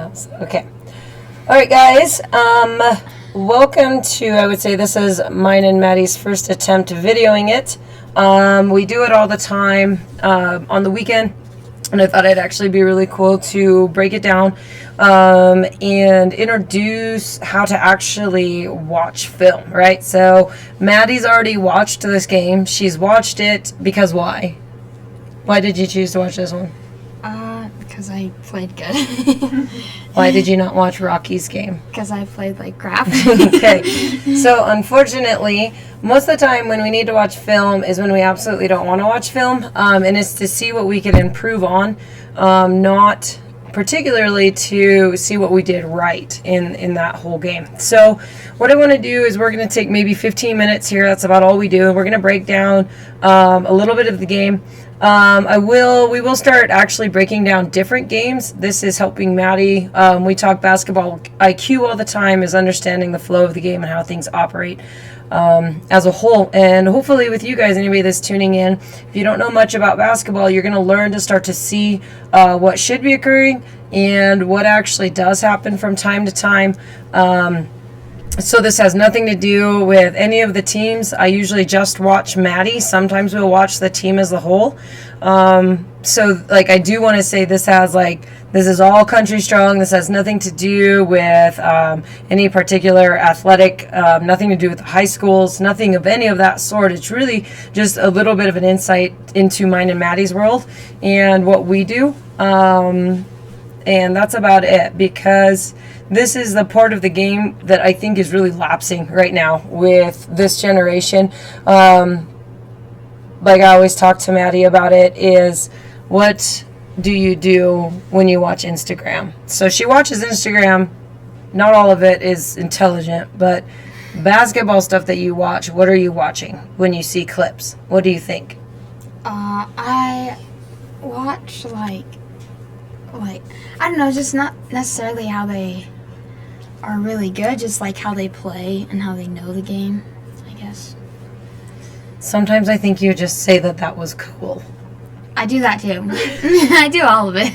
knows. Okay. All right, guys. Welcome to, I would say this is mine and Maddie's first attempt videoing it. We do it all the time on the weekend. And I thought it'd actually be really cool to break it down and introduce how to actually watch film, right? So Maddie's already watched this game. She's watched it because why? Why did you choose to watch this one? Because I played good. Why did you not watch Rocky's game? Because I played like crap. Okay. So unfortunately, most of the time when we need to watch film is when we absolutely don't want to watch film. And it's to see what we can improve on, not particularly to see what we did right in that whole game. So what I want to do is we're going to take maybe 15 minutes here. That's about all we do. And we're going to break down a little bit of the game. We will start actually breaking down different games. This is helping Maddie. We talk basketball IQ all the time, is understanding the flow of the game and how things operate as a whole. And hopefully with you guys, anybody that's tuning in, if you don't know much about basketball, you're going to learn to start to see what should be occurring and what actually does happen from time to time. So this has nothing to do with any of the teams. I usually just watch Maddie. Sometimes we'll watch the team as a whole. So like I do want to say this is all Country Strong. This has nothing to do with any particular athletic, nothing to do with the high schools, nothing of any of that sort. It's really just a little bit of an insight into mine and Maddie's world and what we do. And that's about it, because this is the part of the game that I think is really lapsing right now with this generation. Like I always talk to Maddie about it, is what do you do when you watch Instagram? So she watches Instagram. Not all of it is intelligent, but basketball stuff that you watch, what are you watching when you see clips? What do you think? I watch like I don't know, just not necessarily how they are really good, just like how they play and how they know the game, I guess. Sometimes I think you just say that was cool. I do that too. I do all of it.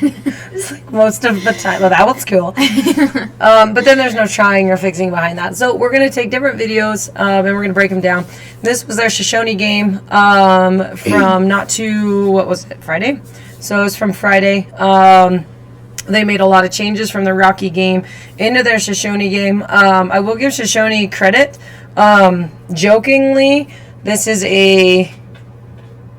It's like most of the time. Well, that was cool. But then there's no trying or fixing behind that. So we're going to take different videos and we're going to break them down. This was their Shoshone game from Friday? So it was from Friday. They made a lot of changes from the Rocky game into their Shoshone game. I will give Shoshone credit. Jokingly, this is a,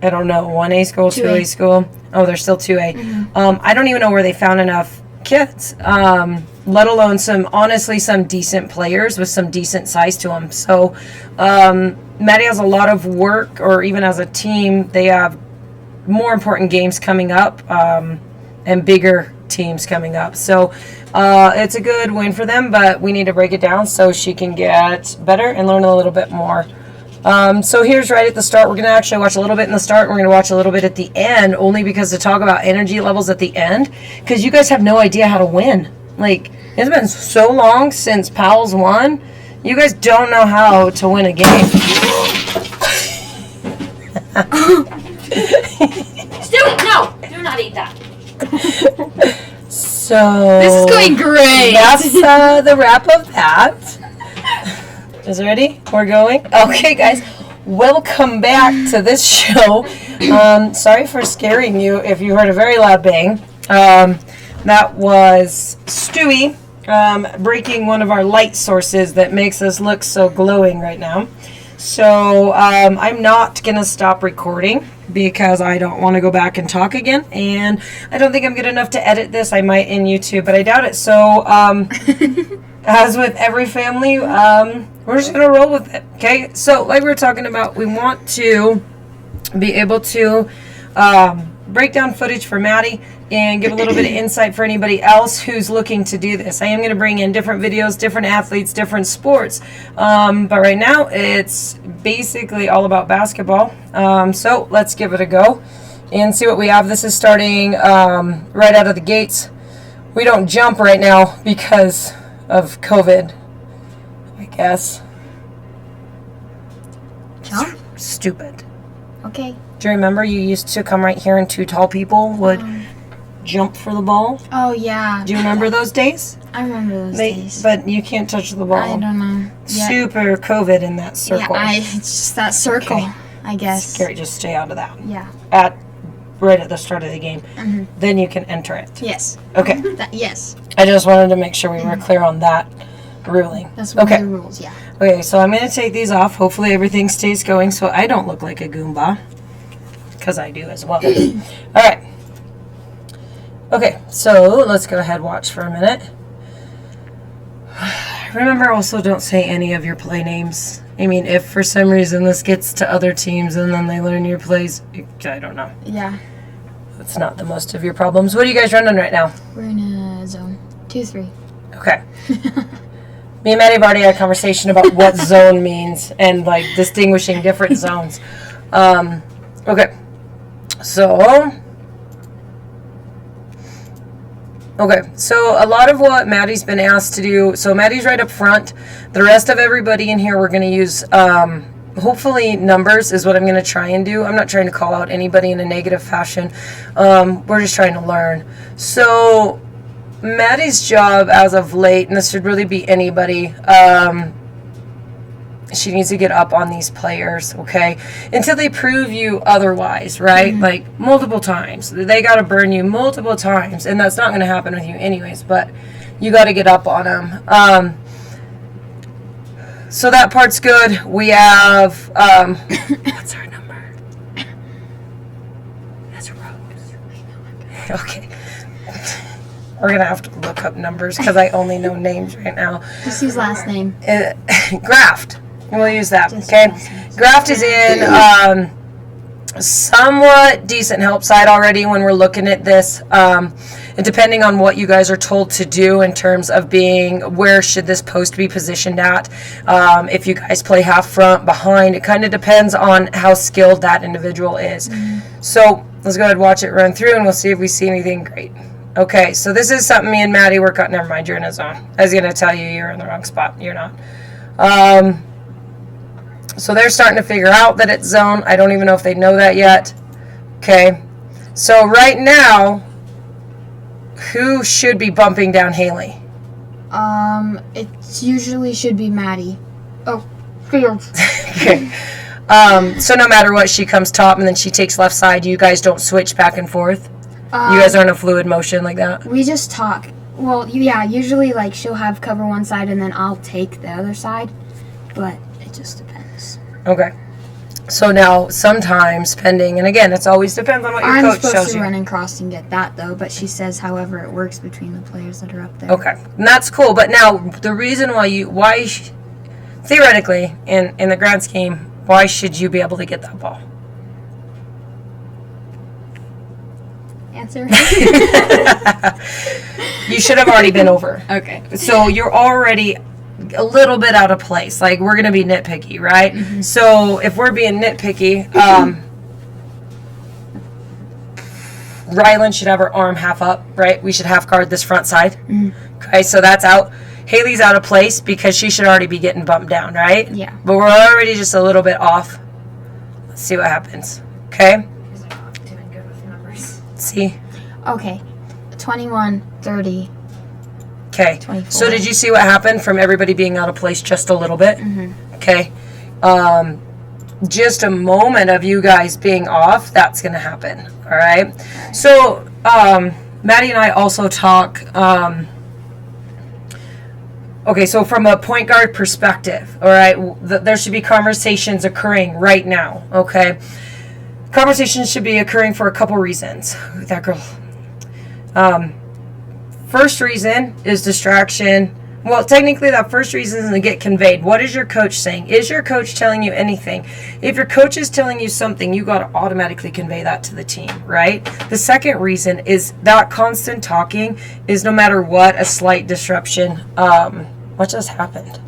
I don't know, 1A school, 2A school. Oh, they're still 2A. Mm-hmm. I don't even know where they found enough kids, let alone some decent players with some decent size to them. So Maddie has a lot of work, or even as a team, they have more important games coming up and bigger teams coming up. So it's a good win for them, but we need to break it down so she can get better and learn a little bit more. So here's right at the start. We're going to actually watch a little bit in the start. We're going to watch a little bit at the end, only because to talk about energy levels at the end, because you guys have no idea how to win. Like, it's been so long since Powell's won. You guys don't know how to win a game. Stu, no! Do not eat that. So this is going great. That's the wrap of that. Is it ready? We're going. Okay, guys, welcome back to this show. Sorry for scaring you if you heard a very loud bang. That was Stewie breaking one of our light sources that makes us look so glowing right now. So I'm not going to stop recording because I don't want to go back and talk again. And I don't think I'm good enough to edit this. I might in YouTube, but I doubt it. So as with every family, we're just going to roll with it. Okay. So like we were talking about, we want to be able to break down footage for Maddie and give a little bit of insight for anybody else who's looking to do this. I am going to bring in different videos, different athletes, different sports. But right now it's basically all about basketball. So let's give it a go and see what we have. This is starting right out of the gates. We don't jump right now because of COVID, I guess. Jump? Stupid. Okay. Do you remember you used to come right here and two tall people would jump for the ball. Oh, yeah. Do you remember those days? I remember those days. But you can't touch the ball. I don't know. Yeah. Super COVID in that circle. Yeah, it's just that circle, Okay. I guess. Scary. Just stay out of that. Yeah. Right at the start of the game. Mm-hmm. Then you can enter it. Yes. Okay. Yes. I just wanted to make sure we were clear on that ruling. That's one Okay. of the rules, yeah. Okay, so I'm going to take these off. Hopefully everything stays going so I don't look like a Goomba. Because I do as well. All right. Okay, so let's go ahead and watch for a minute. Remember, also don't say any of your play names. I mean, if for some reason this gets to other teams and then they learn your plays, I don't know. Yeah. It's not the most of your problems. What are you guys running right now? We're in a zone. 2-3. Okay. Me and Maddie have already had a conversation about what zone means and like distinguishing different zones. Okay. So a lot of what Maddie's been asked to do, so Maddie's right up front. The rest of everybody in here, we're going to use, hopefully numbers is what I'm going to try and do. I'm not trying to call out anybody in a negative fashion. We're just trying to learn. So Maddie's job as of late, and this should really be anybody, she needs to get up on these players, okay? Until they prove you otherwise, right? Mm-hmm. Like, multiple times. They got to burn you multiple times, and that's not going to happen with you anyways, but you got to get up on them. So that part's good. We have, what's our number? That's Rose. Okay. We're going to have to look up numbers because I only know names right now. Just use last name. Graft. We'll use that, Just okay? last name. Graft is in somewhat decent help side already when we're looking at this. And depending on what you guys are told to do in terms of being, where should this post be positioned at? If you guys play half front, behind, it kind of depends on how skilled that individual is. So let's go ahead and watch it run through and we'll see if we see anything great. Okay, so this is something me and Maddie work on. Never mind, you're in a zone. I was going to tell you you're in the wrong spot. You're not. So they're starting to figure out that it's zone. I don't even know if they know that yet. Okay, so right now, who should be bumping down Haley? It usually should be Maddie. Oh, Fields. Okay. So no matter what, she comes top and then she takes left side. You guys don't switch back and forth? You guys aren't a fluid motion like that? We just talk. Well, yeah, usually like she'll have cover one side and then I'll take the other side, but it just depends. Okay. So now, sometimes, pending, and again, it always depends on what your I'm coach supposed tells to you. run and cross and get that though, but she says however it works between the players that are up there. Okay, and that's cool. But now, the reason theoretically, in the grand scheme, why should you be able to get that ball? Answer? You should have already been over. Okay. So you're already a little bit out of place. Like, we're going to be nitpicky, right? Mm-hmm. So if we're being nitpicky, Rylan should have her arm half up, right? We should half guard this front side. Mm-hmm. Okay, so that's out. Haley's out of place because she should already be getting bumped down, right? Yeah. But we're already just a little bit off. Let's see what happens. Okay? Doing good with numbers. See? Okay. 21, 30. Okay. 24. So did you see what happened from everybody being out of place just a little bit? Mm-hmm. Okay. Just a moment of you guys being off, that's going to happen. All right. So Maddie and I also talk. Okay, so from a point guard perspective, all right, there should be conversations occurring right now. Okay. Conversations should be occurring for a couple reasons. That girl. First reason is distraction. Well, technically that first reason is to get conveyed. What is your coach saying? Is your coach telling you anything? If your coach is telling you something, you got to automatically convey that to the team, right? The second reason is that constant talking is, no matter what, a slight disruption. What just happened?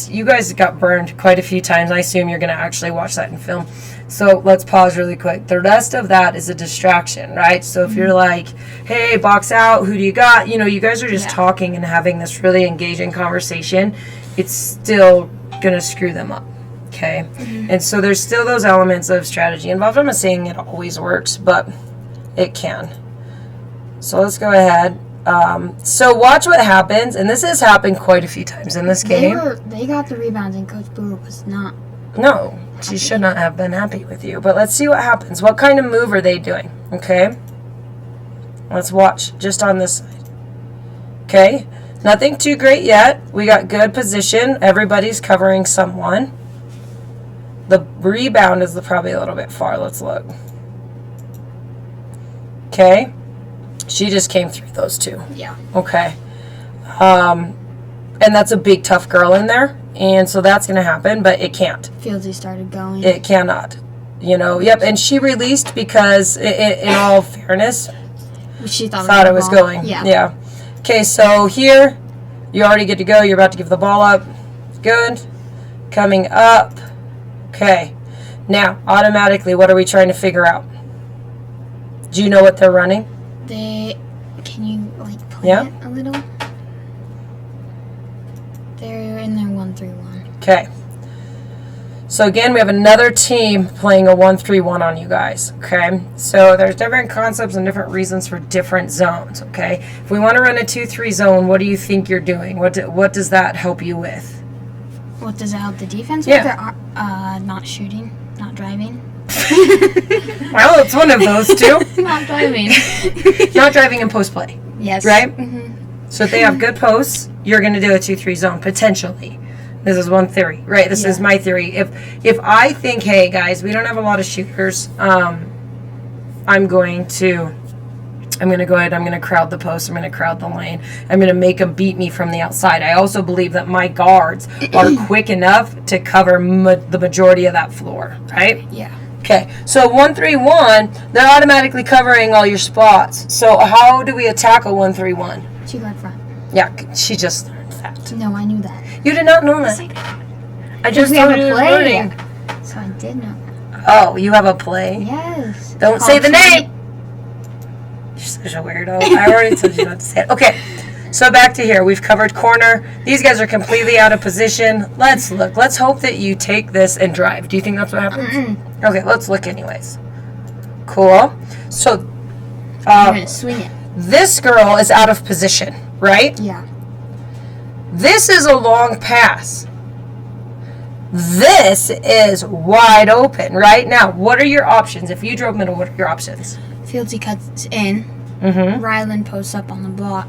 You guys got burned quite a few times. I assume you're going to actually watch that in film. So let's pause really quick. The rest of that is a distraction, right? So if you're like, hey, box out, who do you got? You guys are just talking and having this really engaging conversation. It's still going to screw them up, okay? And so there's still those elements of strategy involved. I'm not saying it always works, but it can. So let's go ahead. So watch what happens, and this has happened quite a few times in this game. They got the rebounds, and Coach Brewer was not. No, she should not have been happy with you. But let's see what happens. What kind of move are they doing? Okay. Let's watch just on this side. Okay. Nothing too great yet. We got good position. Everybody's covering someone. The rebound is probably a little bit far. Let's look. Okay. She just came through those two. Yeah. Okay. And that's a big, tough girl in there. And so that's going to happen, but it can't. Fieldsy started going. It cannot. Yep. And she released because, in all fairness, she thought it was going. Yeah. Okay, so here, you already get to go. You're about to give the ball up. Good. Coming up. Okay. Now, automatically, what are we trying to figure out? Do you know what they're running? Can you, play it a little? They're in their 1-3-1. Okay. So again, we have another team playing a 1-3-1 on you guys. Okay. So there's different concepts and different reasons for different zones. Okay. If we want to run a 2-3 zone, what do you think you're doing? What does that help you with? What does it help the defense Yeah. with? Not shooting, not driving. Well, it's one of those two. Not driving. Not driving in post play. Yes. Right? Mm-hmm. So if they have good posts, you're going to do a 2-3 zone potentially. This is one theory, right? This is my theory. If I think, hey guys, we don't have a lot of shooters, I'm going to go ahead. I'm going to crowd the post. I'm going to crowd the lane. I'm going to make them beat me from the outside. I also believe that my guards are quick enough to cover the majority of that floor, right? Yeah. Okay, so 1-3-1, they're automatically covering all your spots. So how do we attack a 1-3-1? 2 guard front. Yeah, she just learned that. No, I knew that. You did not know Yes, that. I just we have told a you this play. morning. So I did know. Oh, you have a play? Yes. Don't say the name. You're such a weirdo. I already told you not to say it. Okay, so back to here. We've covered corner. These guys are completely out of position. Let's look. Let's hope that you take this and drive. Do you think that's what happens? Mm-mm. Okay, let's look anyways. Cool. So, I'm gonna swing it. this girl is out of position, right? Yeah. This is a long pass. This is wide open, right? Now, what are your options? If you drove middle, what are your options? Fieldsy cuts in. Mm-hmm. Ryland posts up on the block.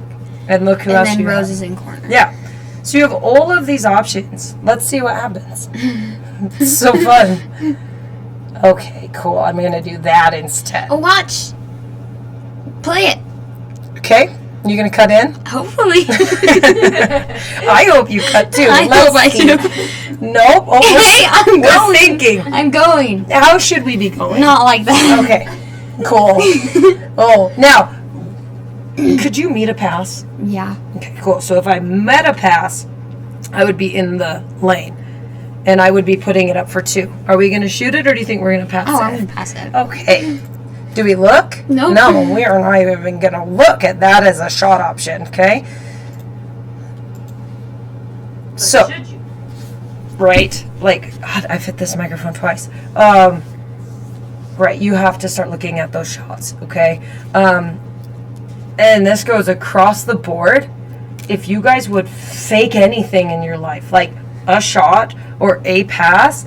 And look who else And then you have. Rose is in corner. Yeah. So you have all of these options. Let's see what happens. It's so fun. Okay, cool. I'm going to do that instead. Oh, watch. Play it. Okay? You going to cut in? Hopefully. I hope you cut too. I Let's hope I see. do. Nope. Oh, Hey, I'm we're going. thinking. I'm going. How should we be going? Not like that. Okay. Cool. Oh, now, could you meet a pass? Yeah. Okay, cool. So if I met a pass, I would be in the lane. And I would be putting it up for 2. Are we going to shoot it, or do you think we're going to pass Oh, it? I'm going to pass it. Okay. Do we look? Nope. No, we are not even going to look at that as a shot option, okay? So, Should you? right, like, God, I've hit this microphone twice. Right, you have to start looking at those shots, okay? And this goes across the board. If you guys would fake anything in your life, like a shot or a pass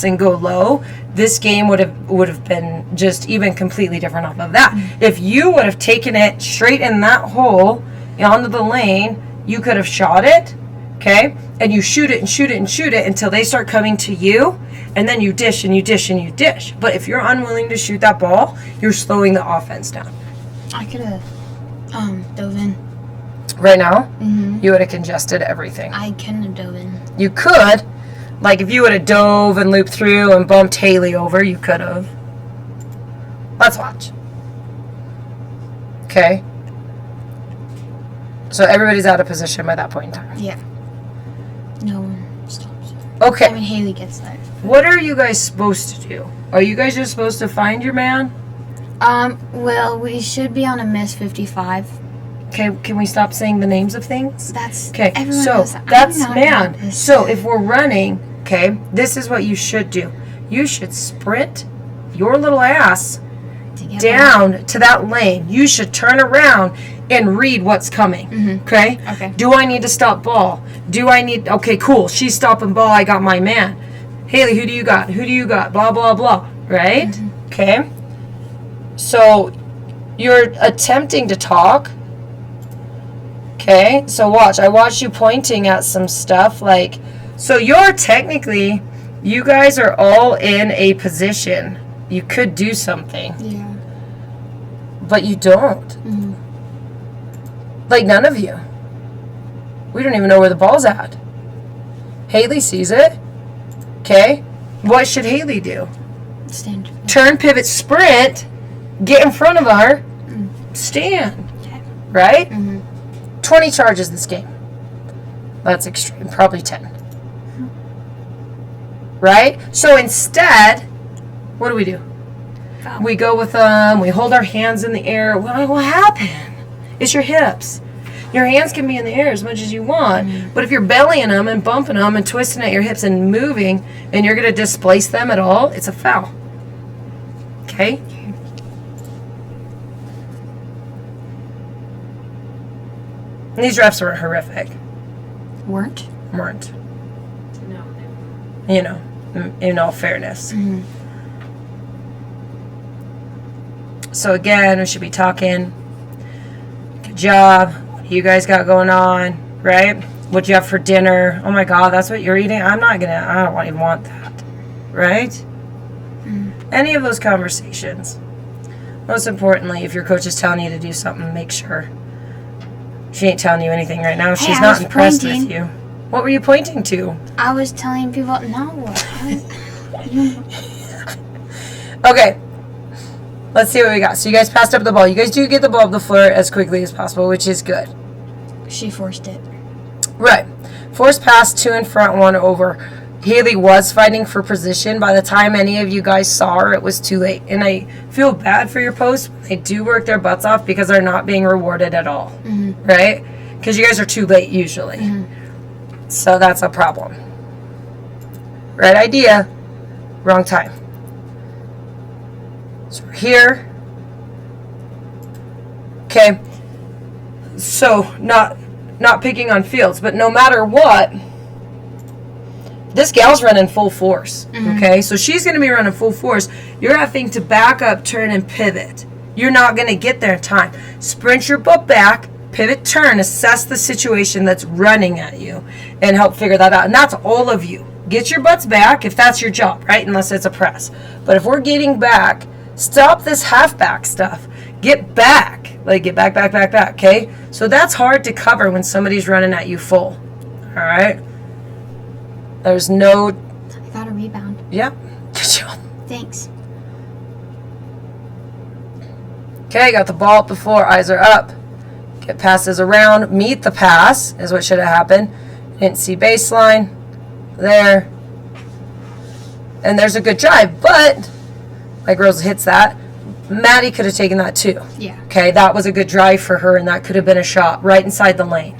and go low, this game would have been just even completely different off of that. If you would have taken it straight in that hole onto the lane, you could have shot it, okay? And you shoot it and shoot it and shoot it until they start coming to you, and then you dish and you dish and you dish. But if you're unwilling to shoot that ball, you're slowing the offense down. I could have dove in. Right now, Mm-hmm. you would have congested everything. I couldn't have dove in. You could, like if you would have dove and looped through and bumped Haley over, you could have. Let's watch. Okay. So everybody's out of position by that point in time. Yeah. No one stops. Okay. I mean, Haley gets there. What are you guys supposed to do? Are you guys just supposed to find your man? Well, we should be on a miss 55. Okay, can we stop saying the names of things? That's Okay, everyone so knows that. that's I'm not man. about this. So if we're running, okay, this is what you should do. You should sprint your little ass get down to that lane, you should turn around and read what's coming. Okay? Okay. Do I need to stop ball? Okay, cool. She's stopping ball. I got my man. Haley, who do you got? Who do you got? Blah, blah, blah. Right? Okay? So you're attempting to talk. Okay? So watch. I watched you pointing at some stuff like, so you're technically, you guys are all in a position. You could do something, Yeah. but you don't. Like, none of you. We don't even know where the ball's at. Haley sees it. Okay? What should Haley do? Stand. Turn, pivot, sprint, get in front of her, stand. Okay. Right? 20 charges this game. That's extreme. Probably 10. Right? So instead, what do? Foul. We go with we hold our hands in the air. What happened? It's your hips. Your hands can be in the air as much as you want, but if you're bellying them and bumping them and twisting at your hips and moving, and you're going to displace them at all, it's a foul. Okay? And these refs were horrific. Weren't. No. You know, in all fairness. So again, we should be talking. Good job. What do you guys got going on? Right? What do you have for dinner? Oh my God, that's what you're eating? I don't even want that. Right? Any of those conversations. Most importantly, if your coach is telling you to do something, make sure. She ain't telling you anything right now. She's I not was impressed pointing. with you. What were you pointing to? I was telling people, no. Okay. Let's see what we got. So you guys passed up the ball. You guys do get the ball up the floor as quickly as possible, which is good. She forced it. Right. Forced pass, 2 in front, 1 over. Haley was fighting for position. By the time any of you guys saw her, it was too late. And I feel bad for your posts. They do work their butts off because they're not being rewarded at all. Right? Because you guys are too late usually. So that's a problem. Right idea, wrong time. So we're here. Okay. So not picking on Fields, but no matter what, this gal's running full force. Okay, so she's going to be running full force. You're having to back up, turn, and pivot. You're not going to get there in time. Sprint your butt back, pivot, turn, assess the situation that's running at you, and help figure that out. And that's all of you. Get your butts back if that's your job, right? Unless it's a press. But if we're getting back, stop this halfback stuff. Get back. Like, get back, okay? So that's hard to cover when somebody's running at you full. All right? There's no... I got a rebound. Yeah. Good job. Thanks. Okay, got the ball up the floor. Eyes are up. Get passes around. Meet the pass is what should have happened. Didn't see baseline. There. And there's a good drive, but... Like Rose hits that. Maddie could have taken that too. Yeah. Okay, that was a good drive for her, and that could have been a shot right inside the lane.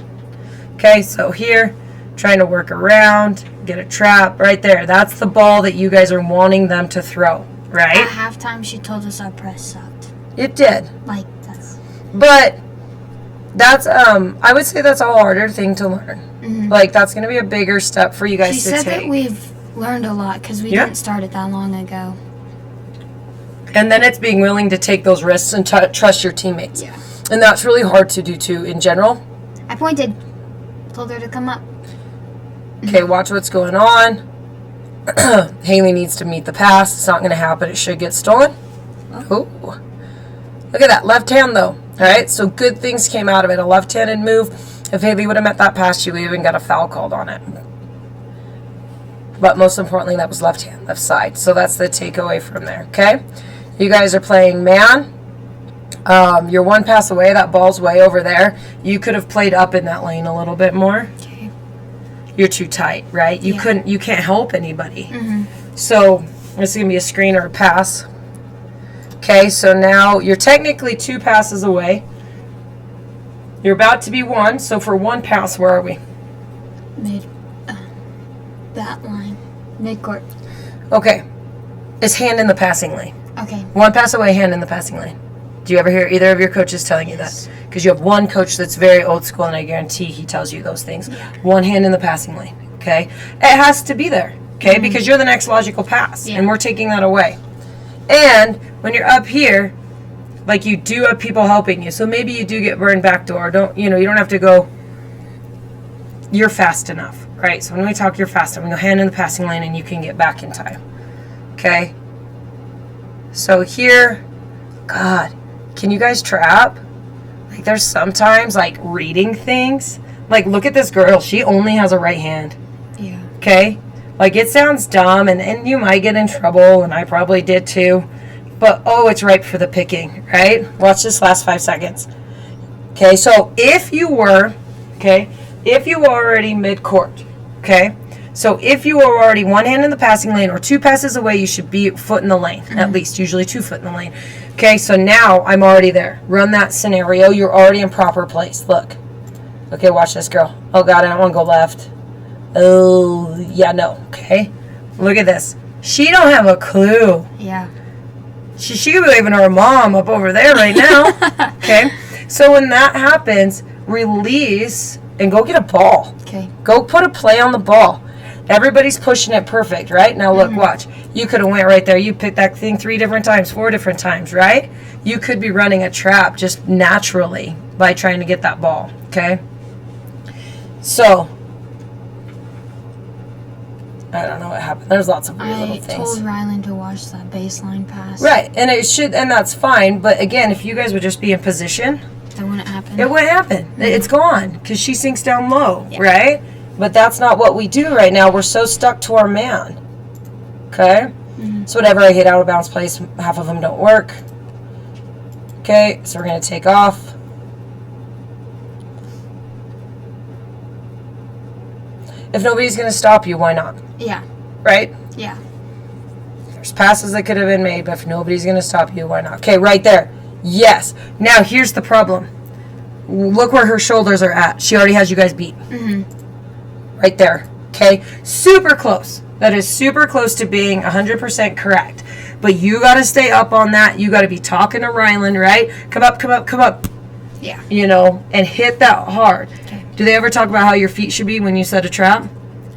Okay, so here, trying to work around, get a trap right there. That's the ball that you guys are wanting them to throw, right? At halftime, she told us our press sucked. It did. Like, that's... But that's, I would say that's a harder thing to learn. Like, that's going to be a bigger step for you guys She to said take. that we've learned a lot because we Yeah. didn't start it that long ago. And then it's being willing to take those risks and trust your teammates. Yeah. And that's really hard to do too in general. I pointed. Told her to come up. Okay, watch what's going on. Haley needs to meet the pass. It's not going to happen. It should get stolen. Oh. Look at that. Left hand, though. All right, so good things came out of it. A left-handed move. If Haley would have met that pass, she would have even got a foul called on it. But most importantly, that was left hand, left side. So that's the takeaway from there, okay? You guys are playing man. You're one pass away. That ball's way over there. You could have played up in that lane a little bit more. Okay. You're too tight, right? You Yeah. you can't help anybody. So this is going to be a screen or a pass. Okay, so now you're technically 2 passes away. You're about to be 1. So for 1 pass, where are we? Mid. That line. Midcourt. Okay. Is hand in the passing lane. Okay. One pass away, hand in the passing lane. Do you ever hear either of your coaches telling you that? Because you have one coach that's very old school, and I guarantee he tells you those things. Yeah. One hand in the passing lane, okay? It has to be there, okay? Because you're the next logical pass, and we're taking that away. And when you're up here, like, you do have people helping you. So maybe you do get burned backdoor. You don't have to go, you're fast enough, right? So when we talk you're fast, I'm going to go hand in the passing lane, and you can get back in time, okay? So here, God, can you guys trap? Like, there's sometimes, like, reading things. Like, look at this girl. She only has a right hand. Yeah. Okay? Like, it sounds dumb, and you might get in trouble, and I probably did too. But, oh, it's ripe for the picking, right? Watch this last 5 seconds. Okay, so if you were already mid-court, okay? So if you were already one hand in the passing lane or 2 passes away, you should be foot in the lane, at least, usually 2 foot in the lane. Okay, so now I'm already there. Run that scenario. You're already in proper place. Look. Okay, watch this, girl. Oh, God, I don't want to go left. Oh, yeah, no. Okay. Look at this. She don't have a clue. Yeah. She could be waving her mom up over there right now. Okay. So when that happens, release and go get a ball. Okay. Go put a play on the ball. Everybody's pushing it perfect, right? Now look, watch. You could have went right there. You picked that thing 3 different times, 4 different times, right? You could be running a trap just naturally by trying to get that ball, okay? So, I don't know what happened. There's lots of weird little I things. told Rylan to watch that baseline pass. Right, and that's fine. But again, if you guys would just be in position, That wouldn't happen. it wouldn't happen. It's gone because she sinks down low, right? But that's not what we do right now. We're so stuck to our man. Okay? So whatever I hit out of bounds plays, half of them don't work. Okay, so we're going to take off. If nobody's going to stop you, why not? Yeah. Right? Yeah. There's passes that could have been made, but if nobody's going to stop you, why not? Okay, right there. Yes. Now, here's the problem. Look where her shoulders are at. She already has you guys beat. Right there. Okay? Super close. That is super close to being 100% correct. But you got to stay up on that. You got to be talking to Rylan, right? Come up, come up, come up. Yeah. You know, and hit that hard. Okay. Do they ever talk about how your feet should be when you set a trap?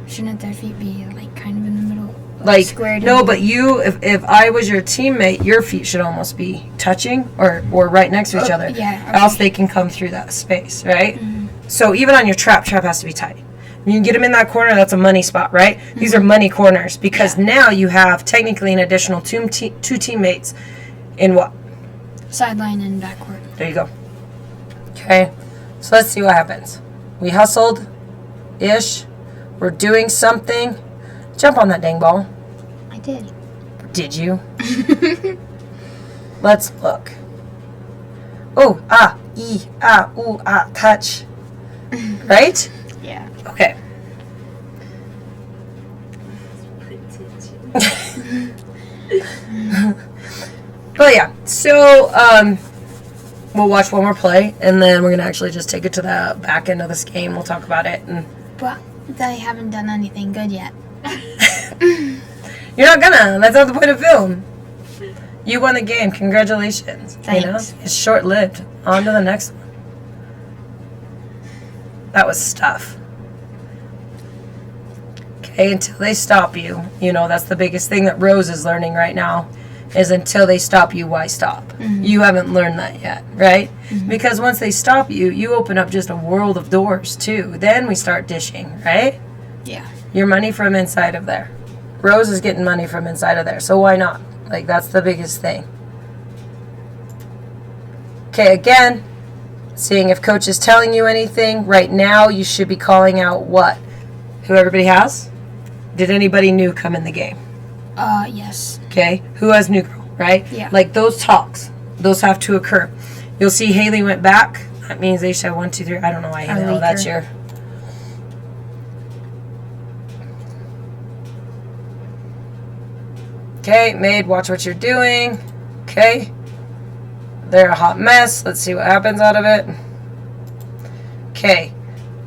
Shouldn't their feet be like kind of in the middle? Like, squared no, in? but you, if I was your teammate, your feet should almost be touching or right next to each other. yeah, Or else they can come through that space, right? So even on your trap has to be tight. You can get them in that corner, that's a money spot, right? These are money corners because now you have technically an additional two teammates in what? Sideline and backcourt. There you go. Okay, so let's see what happens. We hustled-ish. We're doing something. Jump on that dang ball. I did. Did you? Let's look. Oh, ah, ee, ah, ooh, ah, touch. Right? Yeah. Okay. But yeah, so we'll watch one more play, and then we're gonna actually just take it to the back end of this game. We'll talk about it, and But they haven't done anything good yet. you're not gonna. That's not the point of film. You won the game. Congratulations. You know, Thanks. it's short-lived. On to the next one. That was tough. Okay, until they stop you. You know, that's the biggest thing that Rose is learning right now. Is until they stop you, why stop? You haven't learned that yet, right? Because once they stop you, you open up just a world of doors too. Then we start dishing, right? Yeah. Your money from inside of there. Rose is getting money from inside of there, so why not? Like, that's the biggest thing. Okay, again, seeing if coach is telling you anything. Right now, you should be calling out what? Who everybody has? Did anybody new come in the game? Yes. Okay, who has new girl, right? Yeah. Like those talks, those have to occur. You'll see Haley went back. That means they should have 1, 2, 3. I don't know why Haley. Oh, that's your. Okay, maid, watch what you're doing. Okay. They're a hot mess. Let's see what happens out of it. Okay.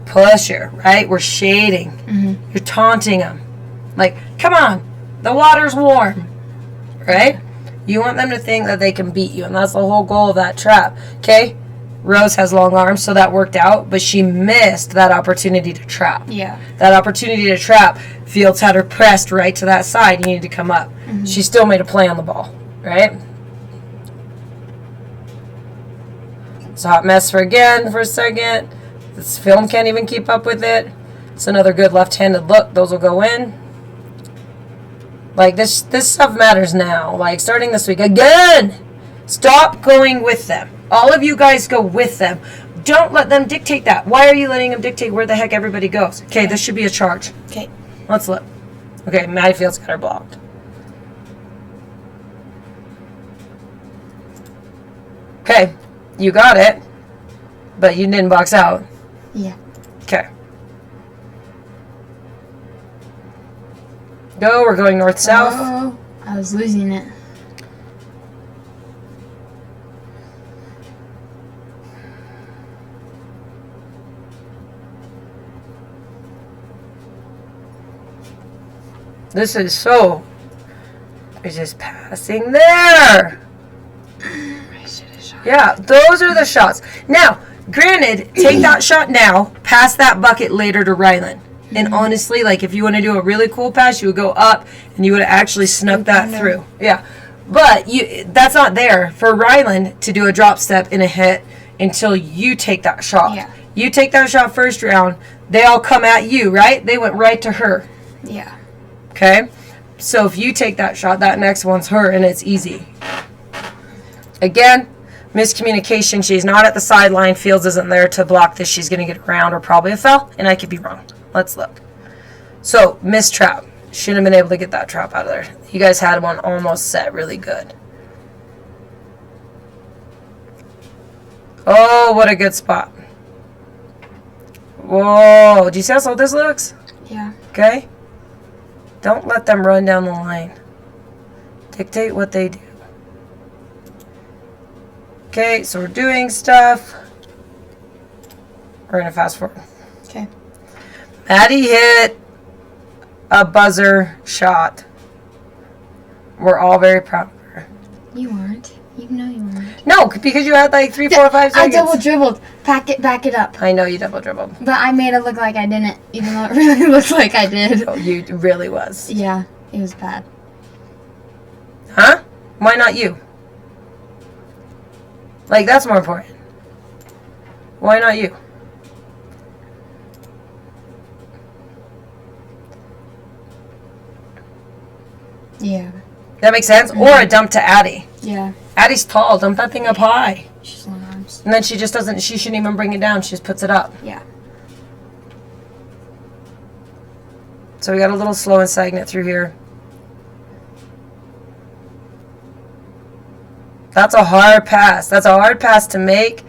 Pusher, right? We're shading. You're taunting them. Like, come on. The water's warm. Right? You want them to think that they can beat you, and that's the whole goal of that trap. Okay? Rose has long arms, so that worked out, but she missed that opportunity to trap. Yeah. That opportunity to trap, Fields had her pressed right to that side. You need to come up. She still made a play on the ball, right? It's a hot mess for a second. This film can't even keep up with it. It's another good left-handed look. Those will go in. Like, this stuff matters now. Like, starting this week. Again! Stop going with them. All of you guys go with them. Don't let them dictate that. Why are you letting them dictate where the heck everybody goes? Okay, this should be a charge. Okay. Let's look. Okay, Maddie Fields got her blocked. Okay, you got it, but you didn't box out. Yeah. Okay. Go, we're going north-south. Oh, I was losing it. This is so... It's just passing there. I should have shot. Yeah, those are the shots. Now, granted, take that shot now, pass that bucket later to Rylan. And honestly, like, if you want to do a really cool pass, you would go up and you would have actually snuck that through. Yeah. But that's not there for Rylan to do a drop step and a hit until you take that shot. Yeah. You take that shot first round, they all come at you, right? They went right to her. Yeah. Okay? So if you take that shot, that next one's her, and it's easy. Again, miscommunication. She's not at the sideline. Fields isn't there to block this. She's going to get around or probably a foul, and I could be wrong. Let's look. So, missed trap. Shouldn't have been able to get that trap out of there. You guys had one almost set really good. Oh, what a good spot. Whoa. Do you see how slow this looks? Yeah. Okay? Don't let them run down the line. Dictate what they do. Okay, so we're doing stuff. We're going to fast forward. Okay. Maddie hit a buzzer shot. We're all very proud of her. You weren't. You know you weren't. No, because you had like 3, 4, 5 I seconds. double dribbled. Back it up. I know you double dribbled. But I made it look like I didn't, even though it really looked like I did. Oh, you really was. Yeah, it was bad. Huh? Why not you? Like, that's more important. Why not you? Yeah. That makes sense? Or a dump to Addie. Yeah. Addie's tall. Dump that thing up high. She's long arms. And then she just doesn't, she shouldn't even bring it down. She just puts it up. Yeah. So we got a little slow and stagnant through here. That's a hard pass. That's a hard pass to make.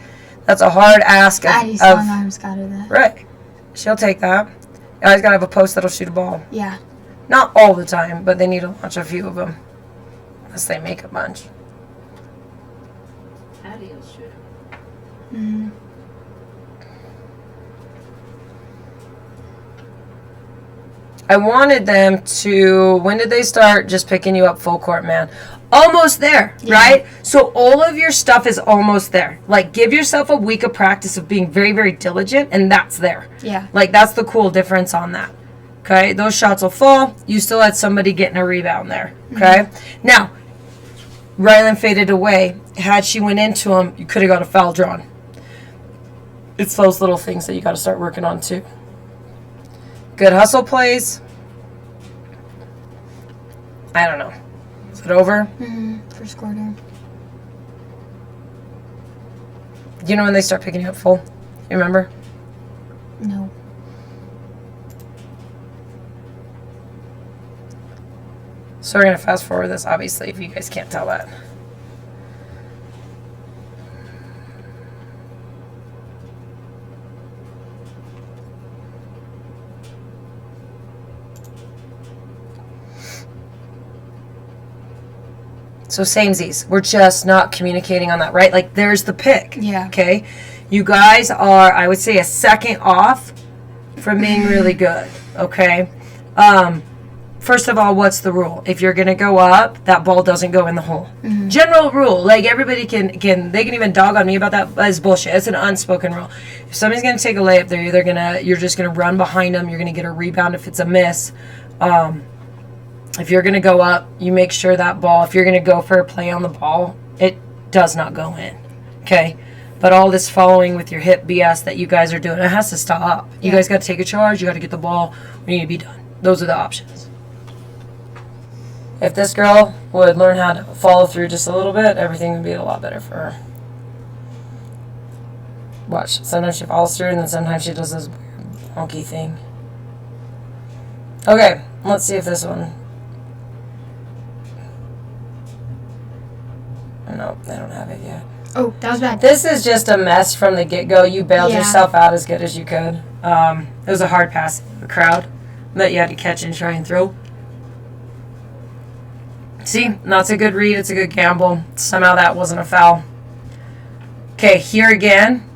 That's a hard ask Addie's of long arms got her that. right. She'll take that. You always got to have a post that'll shoot a ball. Yeah. Not all the time, but they need to launch a few of them. Unless they make a bunch. Addie will shoot him. Mm-hmm. I wanted them to, when did they start just picking you up full court, man? Almost there, Yeah. right? So all of your stuff is almost there. Like, give yourself a week of practice of being very, very diligent, and that's there. Yeah. Like, that's the cool difference on that. Okay? Those shots will fall. You still had somebody getting a rebound there. Okay? Now, Rylan faded away. Had she went into him, you could have got a foul drawn. It's those little things that you got to start working on, too. Good hustle plays. I don't know. Is it over? Mm-hmm. First quarter. Do you know when they start picking you up full? You remember? No. So we're going to fast forward this, obviously, if you guys can't tell that. So samesies. We're just not communicating on that, right? Like, there's the pick. Yeah. Okay? You guys are, I would say, a second off from being really good. Okay? first of all, what's the rule? If you're going to go up, that ball doesn't go in the hole. General rule. Like, everybody can they can even dog on me about that, but it's bullshit. It's an unspoken rule. If somebody's going to take a layup, you're just going to run behind them. You're going to get a rebound if it's a miss. If you're going to go up, you make sure that ball, if you're going to go for a play on the ball, it does not go in. Okay? But all this following with your hip BS that you guys are doing, it has to stop. You guys got to take a charge. You got to get the ball. We need to be done. Those are the options. If this girl would learn how to follow through just a little bit, everything would be a lot better for her. Watch. Sometimes she follows through, and then sometimes she does this weird wonky thing. Okay, let's see if this one... Nope, they don't have it yet. Oh, that was bad. This is just a mess from the get-go. You bailed Yeah. yourself out as good as you could. It was a hard pass in the crowd that you had to catch and try and throw. See, that's a good read. It's a good gamble. Somehow that wasn't a foul. Okay, here again.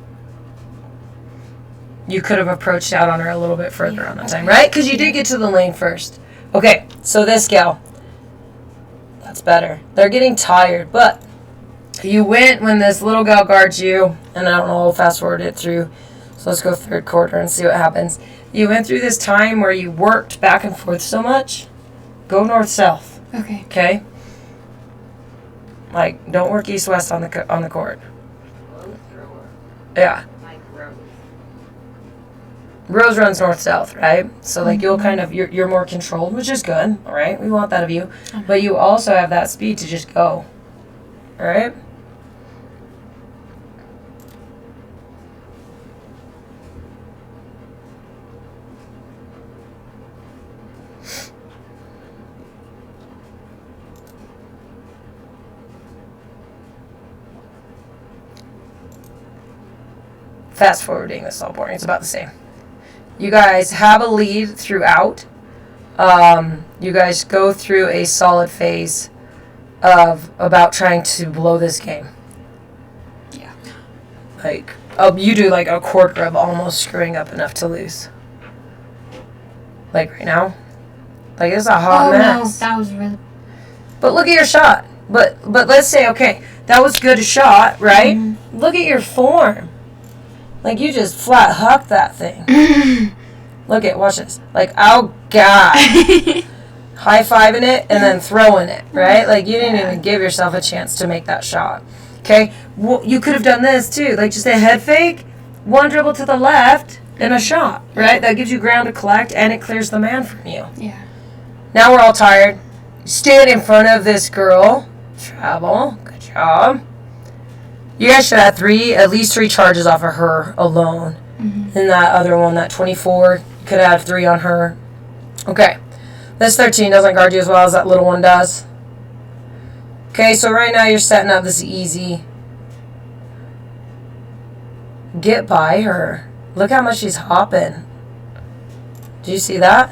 You could have approached out on her a little bit further on that time, right? Because you did get to the lane first. Okay, so this gal. That's better. They're getting tired, but you went when this little gal guards you, and I don't know, I'll fast forward it through. So let's go third quarter and see what happens. You went through this time where you worked back and forth so much. Go north-south. Okay. Okay? Like, don't work east-west on the court. Yeah. Like Rose. Rose runs north-south, right? So, like, you'll kind of, you're more controlled, which is good, all right? We want that of you. But you also have that speed to just go, all right? Fast forwarding, this is all boring. It's about the same. You guys have a lead throughout. You guys go through a solid phase of about trying to blow this game. Yeah. Like, you do like a quarter of almost screwing up enough to lose. Like right now. Like, it's a hot mess. No, that was really... But look at your shot. But let's say, okay, that was good shot, right? Mm-hmm. Look at your form. Like, you just flat hucked that thing. Look at, watch this. Like, oh, God. High-fiving it and then throwing it, right? Like, you didn't even give yourself a chance to make that shot. Okay? Well, you could have done this, too. Like, just a head fake, one dribble to the left, and a shot, right? That gives you ground to collect, and it clears the man from you. Yeah. Now we're all tired. Stand in front of this girl. Travel. Good job. You guys should have at least three charges off of her alone. And that other one, that 24, you could have 3 on her. Okay. This 13 doesn't guard you as well as that little one does. Okay, so right now you're setting up this easy. Get by her. Look how much she's hopping. Do you see that?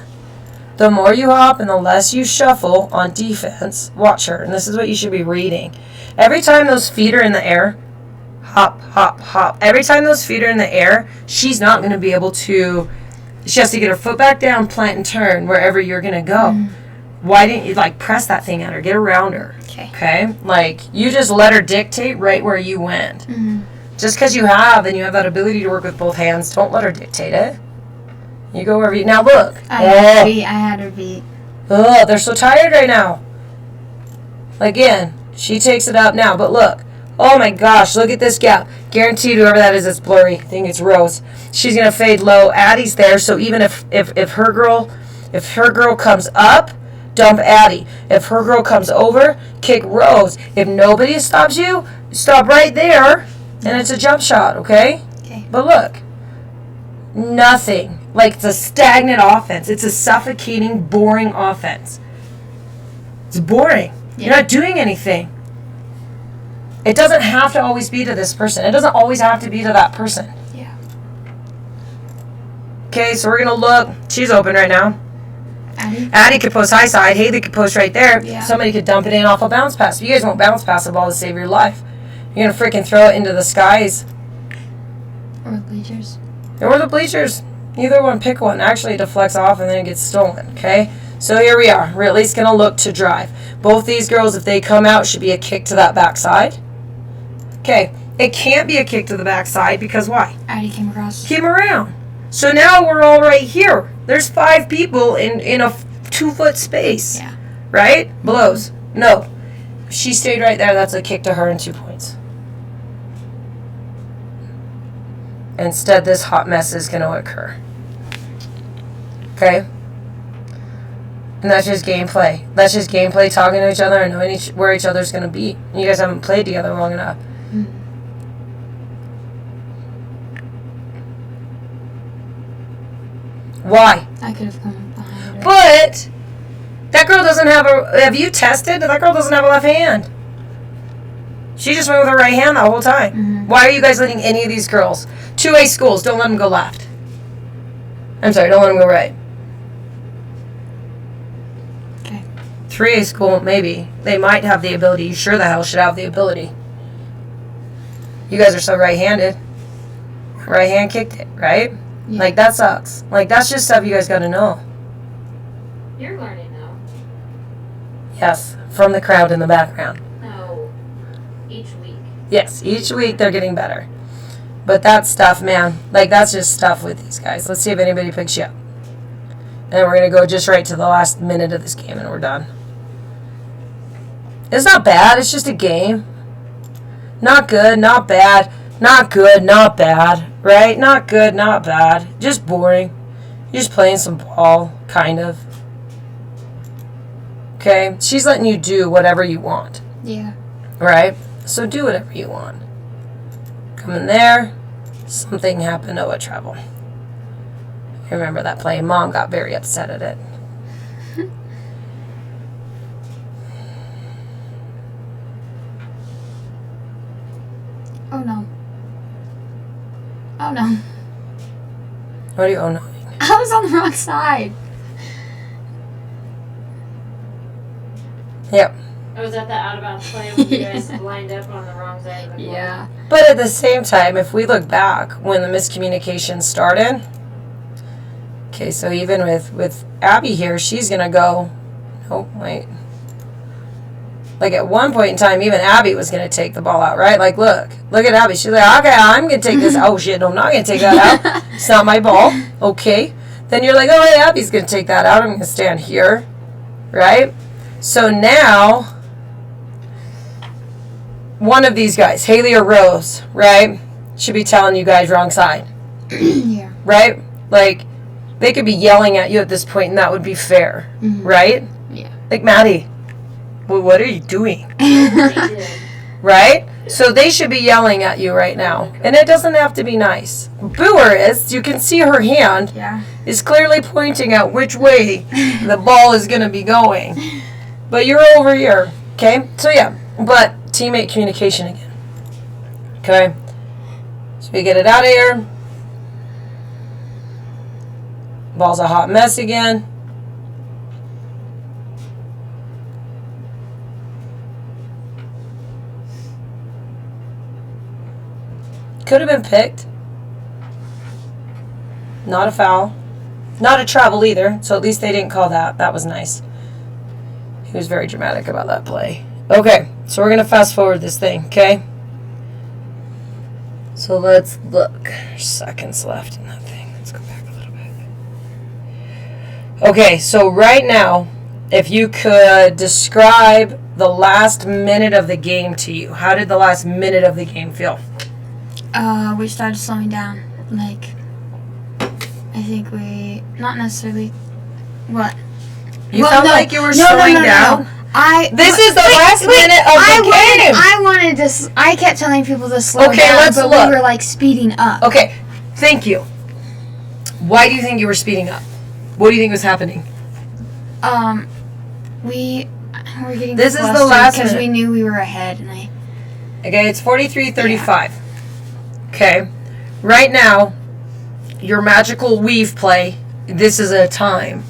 The more you hop and the less you shuffle on defense, watch her. And this is what you should be reading. Every time those feet are in the air, hop, hop, hop. Every time those feet are in the air, she's not going to be able to... She has to get her foot back down, plant, and turn wherever you're going to go. Why didn't you, like, press that thing at her? Get around her. Okay? Like, you just let her dictate right where you went. Just because you have that ability to work with both hands, don't let her dictate it. You go wherever you... Now, look. I had her beat. Ugh, they're so tired right now. Again, she takes it up now, but look. Oh my gosh, look at this gap. Guaranteed whoever that is, it's blurry. I think it's Rose. She's going to fade low. Addie's there, so even if her girl comes up, dump Addie. If her girl comes over, kick Rose. If nobody stops you, stop right there, and it's a jump shot, okay? Okay. But look. Nothing. Like, it's a stagnant offense. It's a suffocating, boring offense. It's boring. Yeah. You're not doing anything. It doesn't have to always be to this person. It doesn't always have to be to that person. Yeah. Okay, so we're going to look. She's open right now. Addie could post high side. Haley could post right there. Yeah. Somebody could dump it in off a bounce pass. You guys won't bounce pass the ball to save your life. You're going to freaking throw it into the skies. Or the bleachers. Or the bleachers. Either one, pick one. Actually, it deflects off and then it gets stolen, okay? So here we are. We're at least going to look to drive. Both these girls, if they come out, should be a kick to that backside. Okay. It can't be a kick to the backside because why? I already came across. Came around. So now we're all right here. There's 5 people in a 2-foot space. Yeah. Right? Blows. No. She stayed right there. That's a kick to her and 2 points. Instead, this hot mess is going to occur. Okay? And that's just gameplay. That's just gameplay, talking to each other and knowing where each other's going to be. You guys haven't played together long enough. Why? I could have come behind her. But that girl doesn't have a... Have you tested? That girl doesn't have a left hand. She just went with her right hand the whole time. Mm-hmm. Why are you guys letting any of these girls... 2A schools, don't let them go left. I'm sorry, don't let them go right. Okay. 3A school, maybe. They might have the ability. You sure the hell should have the ability. You guys are so right-handed. Right hand kicked it, right? Yeah. Like, that sucks. Like, that's just stuff you guys gotta know. You're learning though. Yes, from the crowd in the background. No. Each week. Yes, each week they're getting better. But that stuff, man, like, that's just stuff with these guys. Let's see if anybody picks you up. And then we're going to go just right to the last minute of this game and we're done. It's not bad. It's just a game. Not good, not bad. Not good, not bad. Right? Not good, not bad. Just boring. You're just playing some ball, kind of. Okay? She's letting you do whatever you want. Yeah. Right? So do whatever you want. Come in there. Something happened. Oh, a trouble. I remember that play. Mom got very upset at it. Oh no. Oh no. What are you, oh no? I was on the wrong side. Yep. I was at the out of bounds play when you guys lined up on the wrong side of the court. Yeah. But at the same time, if we look back when the miscommunication started, okay, so even with Abby here, she's going to go, oh, wait. Like at one point in time, even Abby was going to take the ball out, right? Like, look at Abby. She's like, okay, I'm going to take this. Oh, shit, no, I'm not going to take that out. It's not my ball. Okay. Then you're like, oh, hey, Abby's going to take that out. I'm going to stand here, right? So now, one of these guys, Haley or Rose, right, should be telling you guys wrong side. Yeah. Right? Like, they could be yelling at you at this point, and that would be fair, right? Yeah. Like, Maddie, well, what are you doing? They did. Right? So they should be yelling at you right now. And it doesn't have to be nice. Booer is, you can see her hand Yeah. is clearly pointing out which way the ball is going to be going. But you're over here, okay? So, yeah, but teammate communication again. Okay? So we get it out of here. Ball's a hot mess again. Could have been picked. Not a foul. Not a travel either, so at least they didn't call that. That was nice. He was very dramatic about that play. Okay, so we're going to fast forward this thing, okay? So let's look. There's seconds left in that thing. Let's go back a little bit. Okay, so right now, if you could describe the last minute of the game to you, how did the last minute of the game feel? We started slowing down. Like, I think we, not necessarily, what? You Well, felt no. like you were No, slowing no, no, down? no. I. This is the last minute of the game. I wanted to. I kept telling people to slow Okay, down, let's but look. we were like speeding up. Okay, thank you. Why do you think you were speeding up? What do you think was happening? We were getting. This is the last because minute. we knew we were ahead, and Okay, it's 43-35. Okay, right now, your magical weave play, this is a time.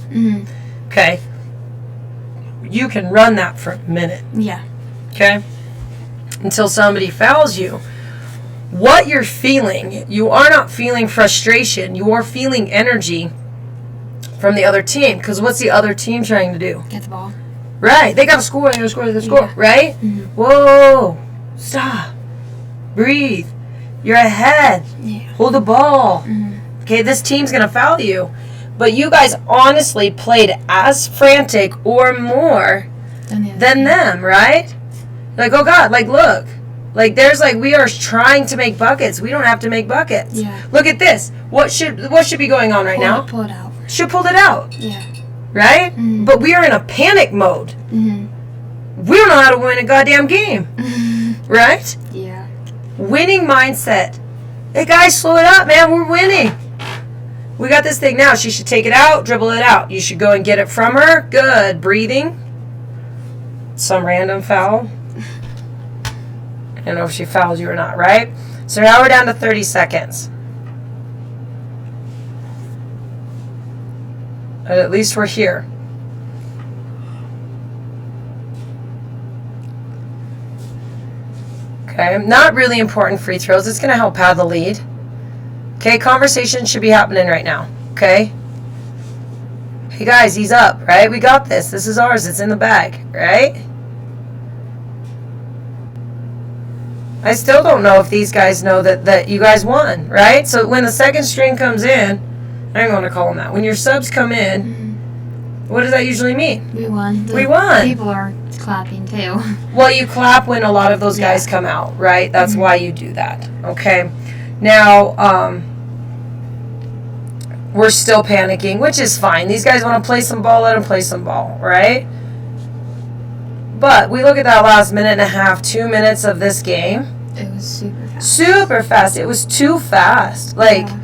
Okay, you can run that for a minute. yeah. Okay, until somebody fouls you. What you're feeling, you are not feeling frustration. You are feeling energy from the other team. Because what's the other team trying to do? Get the ball. Right. They got to score. They got to score. They got to score. Yeah. Right? Mhm. Whoa. Stop. Breathe. You're ahead. Yeah. Hold the ball. Mhm. Okay, this team's going to foul you. But you guys honestly played as frantic or more than them, right? Like, oh God, like, look. Like, there's like, we are trying to make buckets. We don't have to make buckets. Yeah. Look at this. What should be going on right now? Pull it out. Should pulled it out, Yeah. right? Mhm. But we are in a panic mode. Mhm. We don't know how to win a goddamn game, right? Yeah. Winning mindset. Hey guys, slow it up, man. We're winning. We got this thing now. She should take it out, dribble it out. You should go and get it from her. Good. Breathing. Some random foul. I don't know if she fouled you or not, right? So now we're down to 30 seconds. And at least we're here. Okay, not really important free throws. It's going to help pad the lead. Okay, conversation should be happening right now. Okay? Hey guys, he's up, right? We got this. This is ours. It's in the bag, right? I still don't know if these guys know that you guys won, right? So when the second string comes in, I'm going to call them that. When your subs come in, what does that usually mean? We won. We won. People are clapping too. Well, you clap when a lot of those guys come out, right? That's why you do that, okay? Now, we're still panicking, which is fine. These guys want to play some ball, let them play some ball, right? But we look at that last minute and a half, 2 minutes of this game. It was super fast. Super fast. It was too fast. Like, Yeah.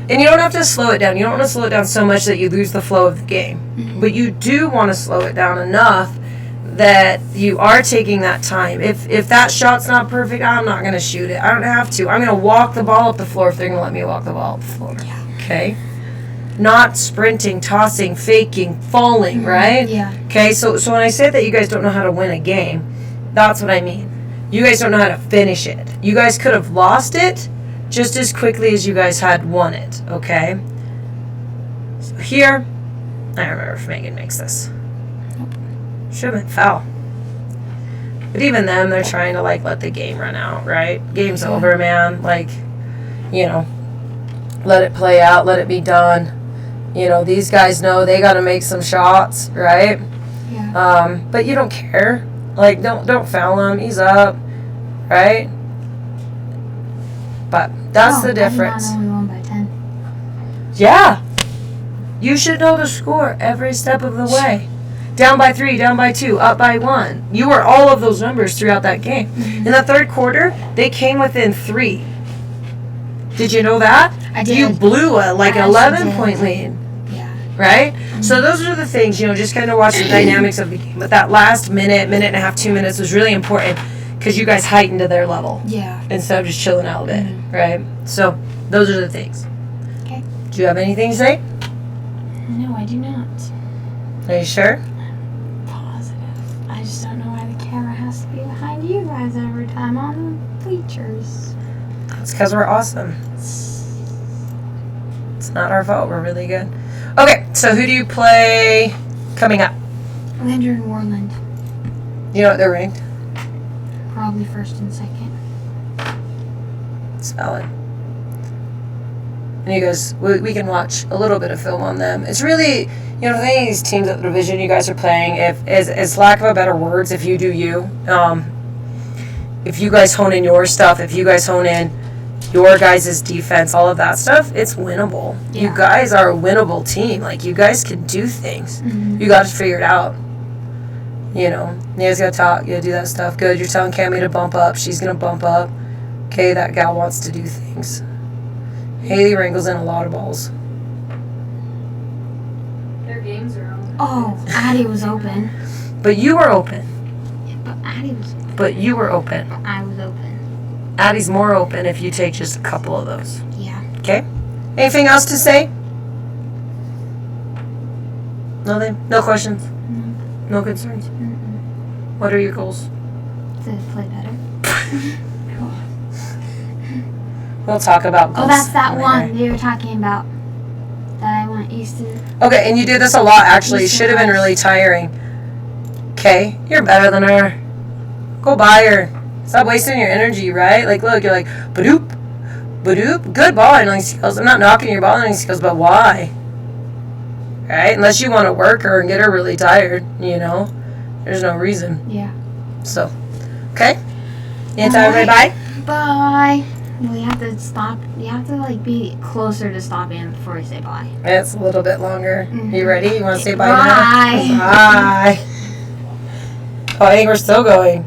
and you don't have to slow it down. You don't want to slow it down so much that you lose the flow of the game. But you do want to slow it down enough that you are taking that time. If that shot's not perfect, I'm not going to shoot it. I don't have to. I'm going to walk the ball up the floor if they're going to let me walk the ball up the floor. Yeah. Okay? Not sprinting, tossing, faking, falling, right? Yeah. Okay, so when I say that you guys don't know how to win a game, that's what I mean. You guys don't know how to finish it. You guys could have lost it just as quickly as you guys had won it, okay? So here, I don't remember if Megan makes this. Should have been foul. But even them, they're trying to, like, let the game run out, right? Game's over, man. Like, you know, let it play out, let it be done. You know, these guys know they got to make some shots, right? Yeah. But you don't care. Like, don't foul him. He's up, right? But that's the difference. I did not know we won by 10. Yeah. You should know the score every step of the way. Down by 3, down by 2, up by 1. You were all of those numbers throughout that game. In the third quarter, they came within 3. Did you know that? I did. You blew a like I actually 11-point did. lead. Yeah. Right? So those are the things, you know, just kind of watch the dynamics of the game. But that last minute and a half, 2 minutes was really important because you guys heightened to their level Yeah. instead of just chilling out a bit, right? So those are the things. Okay. Do you have anything to say? No, I do not. Are you sure? Positive. I just don't know why the camera has to be behind you guys every time on the bleachers. It's because we're awesome. It's not our fault. We're really good. Okay, so who do you play coming up? Lander and Warland. You know what they're ranked? Probably first and second. It's valid. And you guys, we can watch a little bit of film on them. It's really, you know, the thing these teams at the division you guys are playing, is lack of a better words, if you do you. If you guys hone in your stuff, if you guys hone in your guys' defense, all of that stuff, it's winnable. Yeah. You guys are a winnable team. Like, you guys can do things. You got to figure it out. You know, you guys got to talk. You got to do that stuff. Good. You're telling Cammy to bump up. She's going to bump up. Okay, that gal wants to do things. Haley wrangles in a lot of balls. Their games are on. Oh, Addie was open. But you were open. But Addie was But you were open. I was open. Addie's more open if you take just a couple of those. Yeah. Okay? Anything else to say? Nothing? No questions? No concerns? What are your goals? To play better. We'll talk about goals. Oh, that's that later. one you were talking about that I won. Easton. Okay, and you do this a lot, actually. It should have been really tiring. Okay, you're better than her. Go by her. Stop wasting your energy, right? Like, look, you're like, badoop, badoop. Good ball handling skills. I'm not knocking your ball handling skills, but why? Right? Unless you want to work her and get her really tired, you know? There's no reason. Yeah. So, okay? You tell everybody bye? Bye. We have to stop. You have to like be closer to stopping before we say bye. It's a little bit longer. Mhm. You ready? You want to say bye Bye. now? Bye. Oh, I think we're still going.